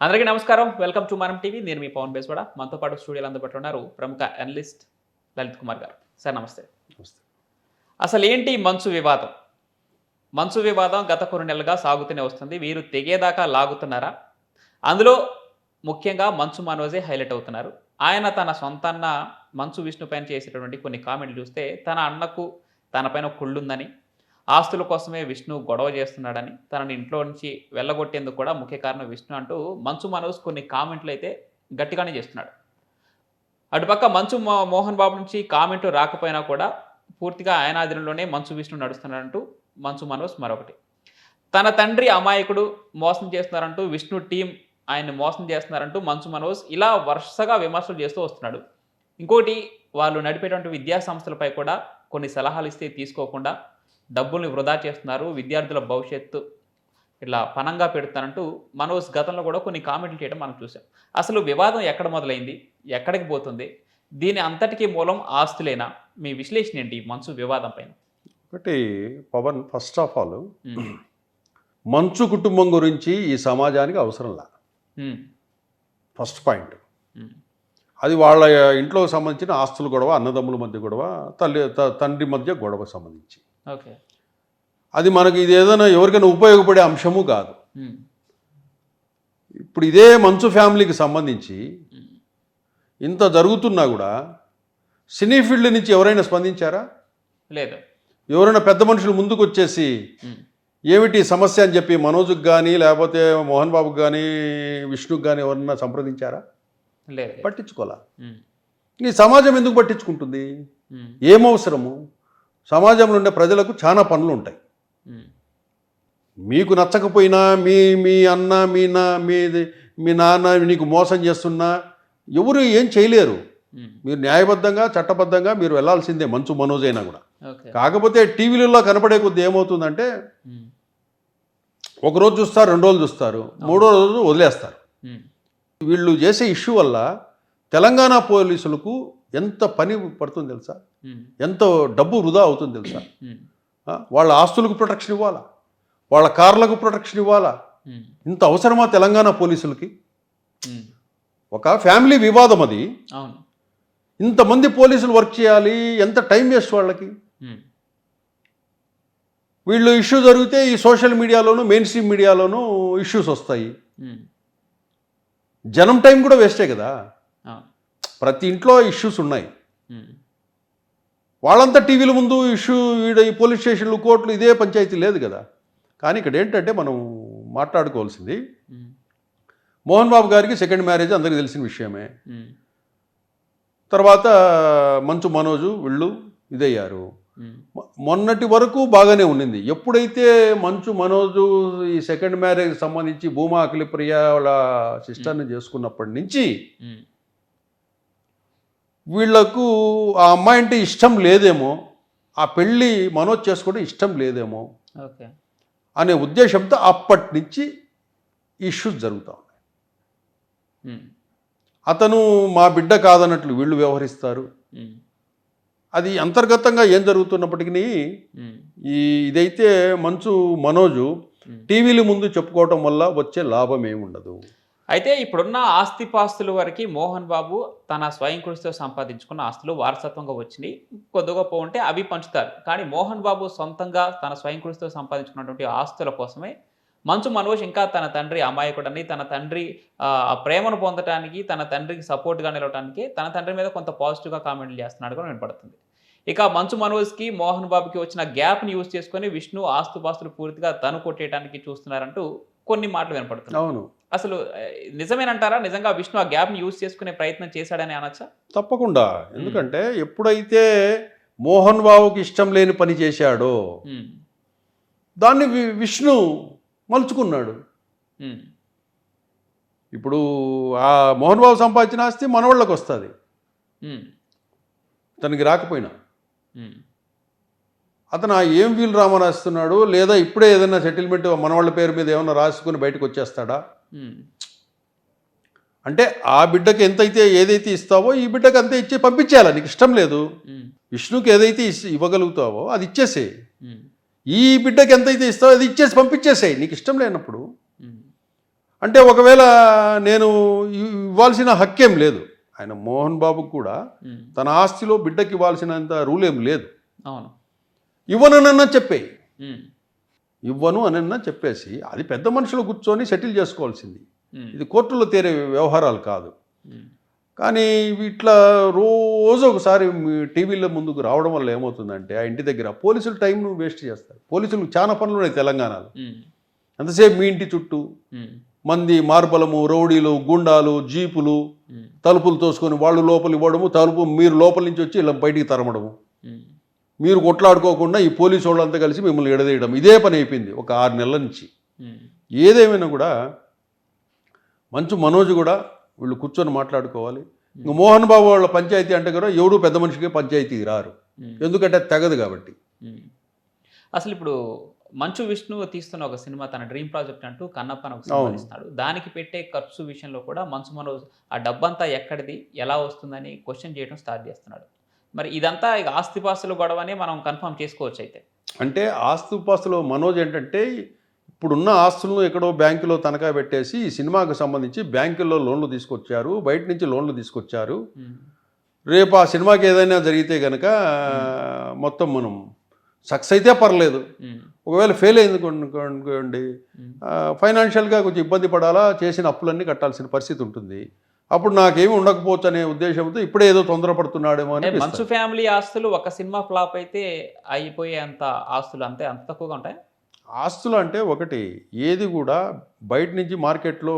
అందరికీ నమస్కారం. Welcome to మనం టీవీ. నేను మీ పవన్ బేస్వాడ. మనతో పాటు స్టూడియోలో అందుబాటులో ఉన్నారు ప్రముఖ అనలిస్ట్ లలిత్ కుమార్ గారు. సార్ నమస్తే. నమస్తే. అసలు ఏంటి మంచు వివాదం? మంచు వివాదం గత కొన్ని నెలలుగా సాగుతూనే వస్తుంది. వీరు తెగేదాకా లాగుతున్నారా? అందులో ముఖ్యంగా మంచు మనోజే హైలైట్ అవుతున్నారు. ఆయన తన సొంతాన్న మంచు విష్ణు పైన చేసేటటువంటి కొన్ని కామెంట్లు చూస్తే తన అన్నకు తన పైన కుళ్ళుందని, ఆస్తుల కోసమే విష్ణు గొడవ చేస్తున్నాడని, తనని ఇంట్లో నుంచి వెళ్ళగొట్టేందుకు కూడా ముఖ్య కారణం విష్ణు అంటూ మంచు మనోజ్ కొన్ని కామెంట్లు అయితే గట్టిగానే చేస్తున్నాడు. అటుపక్క మంచు మోహన్ బాబు నుంచి కామెంట్లు రాకపోయినా కూడా పూర్తిగా ఆయన ఆధీనంలోనే మంచు విష్ణు నడుస్తున్నాడంటూ మంచు మనోజ్ మరొకటి. తన తండ్రి అమాయకుడు మోసం చేస్తున్నారంటూ విష్ణు టీం ఆయన్ని మోసం చేస్తున్నారంటూ మంచు మనోజ్ ఇలా వరుసగా విమర్శలు చేస్తూ వస్తున్నాడు. ఇంకోటి, వాళ్ళు నడిపేటువంటి విద్యా సంస్థలపై కూడా కొన్ని సలహాలు ఇస్తే తీసుకోకుండా డబ్బుల్ని వృధా చేస్తున్నారు, విద్యార్థుల భవిష్యత్తు ఇట్లా పనంగా పెడుతున్నారంటూ మనోజ్ గతంలో కూడా కొన్ని కామెంట్లు చేయడం మనం చూసాం. అసలు వివాదం ఎక్కడ మొదలైంది, ఎక్కడికి పోతుంది, దీని అంతటికీ మూలం ఆస్తులేనా? మీ విశ్లేషణ ఏంటి మంచు వివాదం పైన? ఒకటి పవన్, ఫస్ట్ ఆఫ్ ఆల్ మంచు కుటుంబం గురించి ఈ సమాజానికి అవసరంలా. ఫస్ట్ పాయింట్ అది వాళ్ళ ఇంట్లో సంబంధించిన ఆస్తుల గొడవ, అన్నదమ్ముల మధ్య గొడవ, తండ్రి మధ్య గొడవ సంబంధించి. ఓకే, అది మనకి ఇది ఏదైనా ఎవరికైనా ఉపయోగపడే అంశము కాదు. ఇప్పుడు ఇదే మంచు ఫ్యామిలీకి సంబంధించి ఇంత జరుగుతున్నా కూడా సినీ ఫీల్డ్ నుంచి ఎవరైనా స్పందించారా? లేదు. ఎవరైనా పెద్ద మనుషులు ముందుకు వచ్చేసి ఏమిటి సమస్య అని చెప్పి మనోజ్కి కానీ లేకపోతే మోహన్ బాబుకి కానీ విష్ణుకి కానీ ఎవరన్నా సంప్రదించారా? లేదు, పట్టించుకోవాలా. ఈ సమాజం ఎందుకు పట్టించుకుంటుంది? ఏమవసరము? సమాజంలో ఉండే ప్రజలకు చాలా పనులు ఉంటాయి. మీకు నచ్చకపోయినా మీ అన్న మీ నాన్న నీకు మోసం చేస్తున్నా ఎవరు ఏం చేయలేరు. మీరు న్యాయబద్ధంగా చట్టబద్ధంగా మీరు వెళ్ళాల్సిందే, మంచు మనోజ్ అయినా కూడా. కాకపోతే టీవీలలో కనపడే కొద్ది ఏమవుతుందంటే ఒకరోజు చూస్తారు, 2 రోజులు చూస్తారు, 3వ రోజు వదిలేస్తారు. వీళ్ళు చేసే ఇష్యూ వల్ల తెలంగాణ పోలీసులకు ఎంత పని పడుతుంది తెలుసా? ఎంత డబ్బు వృధా అవుతుంది తెలుసా? వాళ్ళ ఆస్తులకు ప్రొటెక్షన్ ఇవ్వాలా, వాళ్ళ కార్లకు ప్రొటెక్షన్ ఇవ్వాలా? ఇంత అవసరమా తెలంగాణ పోలీసులకి? ఒక ఫ్యామిలీ వివాదం అది. ఇంతమంది పోలీసులు వర్క్ చేయాలి, ఎంత టైం వేస్ట్ వాళ్ళకి. వీళ్ళు ఇష్యూ జరిగితే ఈ సోషల్ మీడియాలోనూ మెయిన్ స్ట్రీమ్ మీడియాలోనూ ఇష్యూస్ వస్తాయి. జనం టైం కూడా వేస్టే కదా. ప్రతి ఇంట్లో ఇష్యూస్ ఉన్నాయి. వాళ్ళంతా టీవీల ముందు ఇష్యూ ఈ పోలీస్ స్టేషన్లు, కోర్టులు, ఇదే పంచాయతీ లేదు కదా. కానీ ఇక్కడ ఏంటంటే మనం మాట్లాడుకోవాల్సింది, మోహన్ బాబు గారికి సెకండ్ మ్యారేజ్ అందరికీ తెలిసిన విషయమే. తర్వాత మంచు మనోజు వీళ్ళు ఇదయ్యారు. మొన్నటి వరకు బాగానే ఉండింది. ఎప్పుడైతే మంచు మనోజు ఈ సెకండ్ మ్యారేజ్ సంబంధించి భూమా అఖిలప్రియ వాళ్ళ సిస్టర్ని చేసుకున్నప్పటి నుంచి వీళ్లకు ఆ అమ్మాయి అంటే ఇష్టం లేదేమో, ఆ పెళ్ళి మనోజ్ చేసుకోవడం ఇష్టం లేదేమో అనే ఉద్దేశంతో అప్పటి నుంచి ఇష్యూస్ జరుగుతూ ఉన్నాయి. అతను మా బిడ్డ కాదన్నట్లు వీళ్ళు వ్యవహరిస్తారు. అది అంతర్గతంగా ఏం జరుగుతున్నప్పటికీ ఇదైతే మంచు మనోజు టీవీల ముందు చెప్పుకోవటం వల్ల వచ్చే లాభం ఏముండదు. అయితే ఇప్పుడున్న ఆస్తిపాస్తుల వరకు మోహన్ బాబు తన స్వయం కృషితో సంపాదించుకున్న ఆస్తులు వారసత్వంగా వచ్చినాయి, కొద్దిగా ఉంటే అవి పంచుతారు. కానీ మోహన్ బాబు సొంతంగా తన స్వయం కృషితో సంపాదించుకున్నటువంటి ఆస్తుల కోసమే మంచు మనోజ్ ఇంకా తన తండ్రి అమాయకుడని, తన తండ్రి ప్రేమను పొందడానికి, తన తండ్రికి సపోర్ట్గా నిలవడానికి తన తండ్రి మీద కొంత పాజిటివ్గా కామెంట్లు చేస్తున్నాడు కూడా వినపడుతుంది. ఇక మంచు మనోజ్కి మోహన్ బాబుకి వచ్చిన గ్యాప్ని యూజ్ చేసుకొని విష్ణు ఆస్తుపాస్తులు పూర్తిగా తను కొట్టేయడానికి చూస్తున్నారంటూ కొన్ని మాటలు వినపడుతున్నాయి. అవును, అసలు నిజమేనంటారా? నిజంగా విష్ణు ఆ గ్యాప్ని యూజ్ చేసుకునే ప్రయత్నం చేశాడని అనొచ్చా? తప్పకుండా. ఎందుకంటే ఎప్పుడైతే మోహన్ బాబుకి ఇష్టం లేని పని చేశాడో దాన్ని విష్ణు మలుచుకున్నాడు. ఇప్పుడు ఆ మోహన్ బాబు సంపాదించిన ఆస్తి మనవాళ్ళకి వస్తుంది, తనకి రాకపోయినా. అతను ఏం వీలు రామ రాస్తున్నాడు, లేదా ఇప్పుడే ఏదైనా సెటిల్మెంట్ మనవాళ్ళ పేరు మీద ఏమైనా రాసుకుని బయటకు వచ్చేస్తాడా? అంటే ఆ బిడ్డకి ఎంతైతే ఏదైతే ఇస్తావో ఈ బిడ్డకి అంతే ఇచ్చి పంపించేయాలి. నీకు ఇష్టం లేదు, విష్ణుకి ఏదైతే ఇవ్వగలుగుతావో అది ఇచ్చేసేయి. ఈ బిడ్డకి ఎంతైతే ఇస్తావో అది ఇచ్చేసి పంపించేసేయి నీకు ఇష్టం లేనప్పుడు. అంటే ఒకవేళ నేను ఇవ్వాల్సిన హక్కేం లేదు. ఆయన మోహన్ బాబుకు కూడా తన ఆస్తిలో బిడ్డకి ఇవ్వాల్సినంత రూల్ ఏం లేదు. అవును. ఇవ్వనన్నా చెప్పేయి, ఇవ్వను అనన్నా చెప్పేసి అది పెద్ద మనుషులు కూర్చొని సెటిల్ చేసుకోవాల్సింది. ఇది కోర్టులో తేరే వ్యవహారాలు కాదు. కానీ ఇట్లా రోజు ఒకసారి టీవీలో ముందుకు రావడం వల్ల ఏమవుతుందంటే ఆ ఇంటి దగ్గర పోలీసులు టైంను వేస్ట్ చేస్తారు. పోలీసులు చాలా పనులు ఉన్నాయి తెలంగాణలో. ఎంతసేపు మీ ఇంటి చుట్టూ మంది మార్బలము, రౌడీలు, గుండాలు, జీపులు, తలుపులు తోసుకొని వాళ్ళు లోపల ఇవ్వడము, మీరు లోపల నుంచి వచ్చి ఇలా బయటికి తరమడము, మీరు కొట్లాడుకోకుండా ఈ పోలీసు వాళ్ళంతా కలిసి మిమ్మల్ని ఎడదీయడం, ఇదే పని అయిపోయింది ఒక 6 నెలల నుంచి. ఏదేమైనా కూడా మంచు మనోజ్ కూడా వీళ్ళు కూర్చొని మాట్లాడుకోవాలి. ఇంకా మోహన్ బాబు వాళ్ళ పంచాయతీ అంటే కూడా ఎవడు పెద్ద మనిషికి పంచాయతీకి రారు, ఎందుకంటే తెగదు కాబట్టి. అసలు ఇప్పుడు మంచు విష్ణు తీస్తున్న ఒక సినిమా తన డ్రీమ్ ప్రాజెక్ట్ అంటూ కన్నప్పని ఒక సినిమా ఇస్తున్నాడు. దానికి పెట్టే ఖర్చు విషయంలో కూడా మంచు మనోజ్ ఆ డబ్బంతా ఎక్కడిది, ఎలా వస్తుందని క్వశ్చన్ చేయడం స్టార్ట్ చేస్తున్నాడు. మరి ఇదంతా ఇక ఆస్తిపాస్తులు గొడవని మనం కన్ఫర్మ్ చేసుకోవచ్చు అయితే. అంటే ఆస్తిపాస్తులు మనోజ్ ఏంటంటే ఇప్పుడున్న ఆస్తులను ఎక్కడో బ్యాంకులో తనఖా పెట్టేసి ఈ సినిమాకు సంబంధించి బ్యాంకుల్లో లోన్లు తీసుకొచ్చారు, బయట నుంచి లోన్లు తీసుకొచ్చారు. రేపు ఆ సినిమాకి ఏదైనా జరిగితే కనుక మొత్తం మనం సక్సెస్ అయితే పర్లేదు, ఒకవేళ ఫెయిల్ అయింది అనుకోండి ఫైనాన్షియల్గా కొంచెం ఇబ్బంది పడాలా, చేసిన అప్పులన్నీ కట్టాల్సిన పరిస్థితి ఉంటుంది. అప్పుడు నాకేమి ఉండకపోవచ్చు అనే ఉద్దేశంతో ఇప్పుడే ఏదో తొందరపడుతున్నాడేమో అని. మంచు ఫ్యామిలీ ఆస్తులు ఒక సినిమా ఫ్లాప్ అయితే అయిపోయే అంత ఆస్తులు అంత తక్కువగా ఉంటాయి. ఆస్తులు అంటే ఒకటి ఏది కూడా బయట నుంచి మార్కెట్లో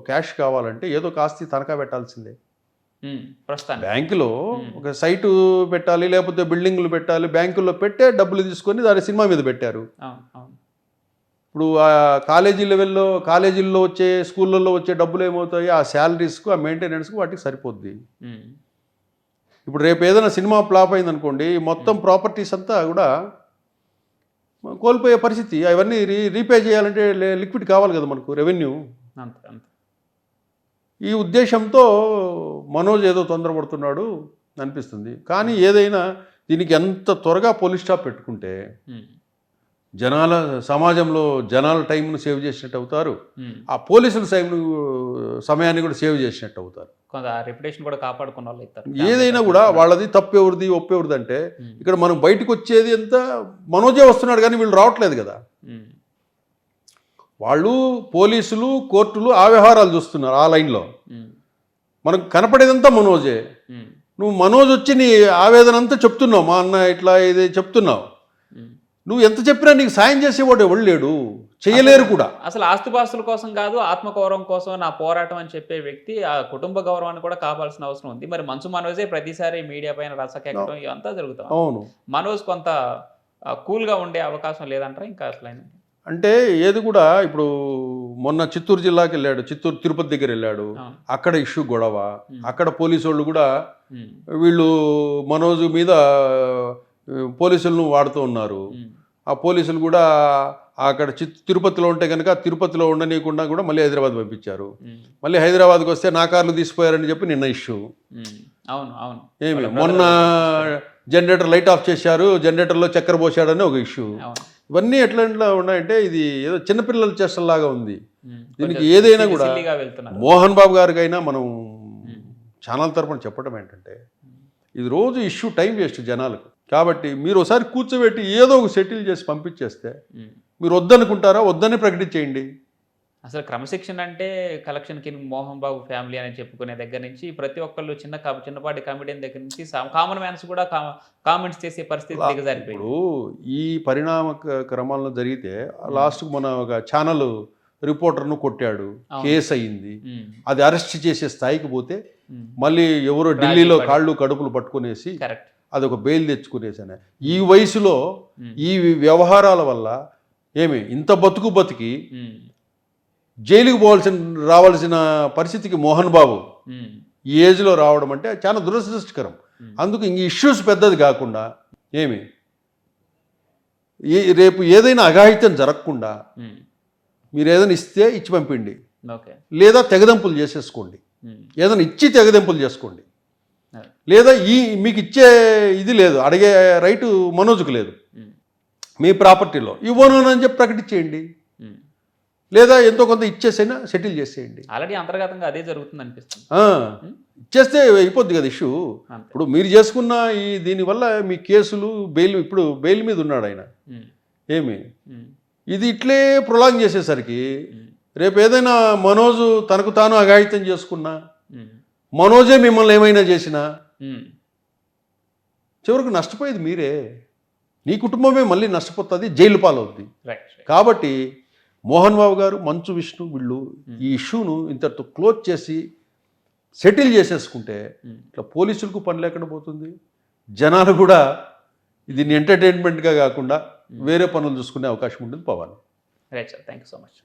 క్యాష్ కావాలంటే ఏదో ఒక ఆస్తి తనఖా పెట్టాల్సిందే. ప్రస్తుతానికి బ్యాంకులో ఒక సైటు పెట్టాలి, లేకపోతే బిల్డింగ్లు పెట్టాలి, బ్యాంకుల్లో పెట్టే డబ్బులు తీసుకొని దాని సినిమా మీద పెట్టారు. ఇప్పుడు ఆ కాలేజీ లెవెల్లో కాలేజీల్లో వచ్చే స్కూళ్ళల్లో వచ్చే డబ్బులు ఏమవుతాయి, ఆ శాలరీస్కు, ఆ మెయింటెనెన్స్కు వాటికి సరిపోద్ది. ఇప్పుడు రేపు ఏదైనా సినిమా ఫ్లాప్ అయిందనుకోండి మొత్తం ప్రాపర్టీస్ అంతా కూడా కోల్పోయే పరిస్థితి. అవన్నీ రీపే చేయాలంటే లిక్విడ్ కావాలి కదా మనకు, రెవెన్యూ. ఈ ఉద్దేశంతో మనోజ్ ఏదో తొందరపడుతున్నాడు అనిపిస్తుంది. కానీ ఏదైనా దీనికి ఎంత త్వరగా పోలీస్ స్టాప్ పెట్టుకుంటే సమాజంలో జనాల టైంను సేవ్ చేసినట్టు అవుతారు, ఆ పోలీసుల సమయాన్ని కూడా సేవ్ చేసినట్టు అవుతారు. రెప్యుటేషన్ కూడా కాపాడుకున్న వాళ్ళు అవుతారు. ఏదైనా కూడా వాళ్ళది తప్పు ఎవరిది ఒప్పు ఎవరిది అంటే ఇక్కడ మనం బయటకు వచ్చేది ఎంత మనోజే వస్తున్నాడు కానీ వీళ్ళు రావట్లేదు కదా. వాళ్ళు పోలీసులు, కోర్టులు ఆ వ్యవహారాలు చూస్తున్నారు ఆ లైన్లో. మనకు కనపడేదంతా మనోజే. నువ్వు మనోజ్ వచ్చి నీ ఆవేదన అంతా చెప్తున్నావు, మా అన్న ఇట్లా ఇది చెప్తున్నావు. నువ్వు ఎంత చెప్పినా నీకు సాయం చేసేవాడు ఎవడు లేడు, చేయలేరు కూడా. అసలు ఆస్తిపాస్తుల కోసం కాదు, ఆత్మగౌరవం కోసం నా పోరాటం అని చెప్పే వ్యక్తి ఆ కుటుంబ గౌరవాన్ని కూడా కాపాల్సిన అవసరం ఉంది. మరి మంచు మనోజే ప్రతిసారి మీడియా పైన రసకెక్కడం ఇవంతా జరుగుతాం. అవును, మనోజ్ కొంత కూల్గా ఉండే అవకాశం లేదంటారా ఇంకా అసలు? అంటే ఏది కూడా ఇప్పుడు మొన్న చిత్తూరు జిల్లాకి వెళ్ళాడు, తిరుపతి దగ్గర వెళ్ళాడు, అక్కడ ఇష్యూ గొడవ, అక్కడ పోలీసు వాళ్ళు కూడా వీళ్ళు మనోజ్ మీద పోలీసులను వాడుతూ ఉన్నారు. ఆ పోలీసులు కూడా అక్కడ తిరుపతిలో ఉంటే కనుక తిరుపతిలో ఉండనీయకుండా కూడా మళ్ళీ హైదరాబాద్ పంపించారు. మళ్ళీ హైదరాబాద్కి వస్తే నా కార్లు తీసిపోయారని చెప్పి నిన్న ఇష్యూ. ఏమి మొన్న జనరేటర్ లైట్ ఆఫ్ చేశారు, జనరేటర్లో చక్కెర పోసాడని ఒక ఇష్యూ. ఇవన్నీ ఎట్లా ఉన్నాయంటే ఇది ఏదో చిన్నపిల్లల చేష్టలాగా ఉంది. దీనికి ఏదైనా కూడా మోహన్ బాబు గారికైనా మనం ఛానల్ తరపున చెప్పడం ఏంటంటే ఇది రోజు ఇష్యూ టైం వేస్ట్ జనాలకు. కాబట్టి మీరు ఒకసారి కూర్చోబెట్టి ఏదో ఒక సెటిల్ చేసి పంపించేస్తే మీరు వద్దనుకుంటారా, వద్దని ప్రకటించేయండి. అసలు క్రమశిక్షణ అంటే collection king Mohan Babu family అని చెప్పుకునే దగ్గర నుంచి ప్రతి ఒక్కళ్ళు చిన్నపాటి కామెడియన్ దగ్గర నుంచి కామన్ మ్యాన్స్ కూడా కామెంట్స్ చేసే పరిస్థితి దిగజారిపోయింది. ఇప్పుడు ఈ పరిణామ క్రమంలో జరిగితే లాస్ట్కు మన ఒక ఛానల్ రిపోర్టర్ను కొట్టాడు, కేసు అయింది, అది అరెస్ట్ చేసే స్థాయికి పోతే మళ్ళీ ఎవరో ఢిల్లీలో కాళ్ళు కడుపులు పట్టుకునేసి అదొక బెయిల్ తెచ్చుకునేసాను. ఈ వయసులో ఈ వ్యవహారాల వల్ల ఏమి ఇంత బతికి జైలుకి రావాల్సిన పరిస్థితికి మోహన్ బాబు ఈ ఏజ్లో రావడం అంటే చాలా దురదృష్టకరం. అందుకు ఇంక ఇష్యూస్ పెద్దది కాకుండా ఏమి రేపు ఏదైనా అఘాయిత్యం జరగకుండా మీరు ఏదైనా ఇస్తే ఇచ్చి పంపిండి, లేదా తెగదెంపులు చేసేసుకోండి. ఏదైనా ఇచ్చి తెగదెంపులు చేసుకోండి, లేదా మీకు ఇచ్చే ఇది లేదు, అడిగే రైటు మనోజుకు లేదు. మీ ప్రాపర్టీలో ఇవ్వను అని చెప్పి ప్రకటించేయండి. లేదా ఎంతో కొంత ఇచ్చేసైనా సెటిల్ చేసేయండి. ఆల్రెడీ అంతర్గతంగా అదే జరుగుతుంది అనిపిస్తుంది. ఆ, ఇచ్చేస్తే అయిపోద్ది కదా ఇష్యూ. అంతే. ఇప్పుడు మీరు చేసుకున్న ఈ దీనివల్ల మీ కేసులు బెయిల్, ఇప్పుడు బెయిల్ మీద ఉన్నాడు ఆయన, ఉమ్, ఏమి ఉమ్, ఇది ఇట్లే ప్రొలాంగ్ చేసేసరికి ఉమ్, రేపు ఏదైనా మనోజు తనకు తాను అఘాయిత్యం చేసుకున్నా, ఉమ్, మనోజే మిమ్మల్ని ఏమైనా చేసినా ఉమ్. చివరికి నష్టపోయేది మీరే, నీ కుటుంబమే మళ్ళీ నష్టపోతుంది, జైలు పాలవుద్ది. Right, right. కాబట్టి మోహన్ బాబు గారు, మంచు విష్ణు వీళ్ళు ఈ ఇష్యూను ఇంతటితో క్లోజ్ చేసి సెటిల్ చేసేసుకుంటే ఇట్లా పోలీసులకు పని లేకుండా పోతుంది, జనాలు కూడా దీన్ని ఎంటర్టైన్మెంట్గా కాకుండా వేరే పనులు చూసుకునే అవకాశం ఉంటుంది. Pavan. Right sir, thank you so much.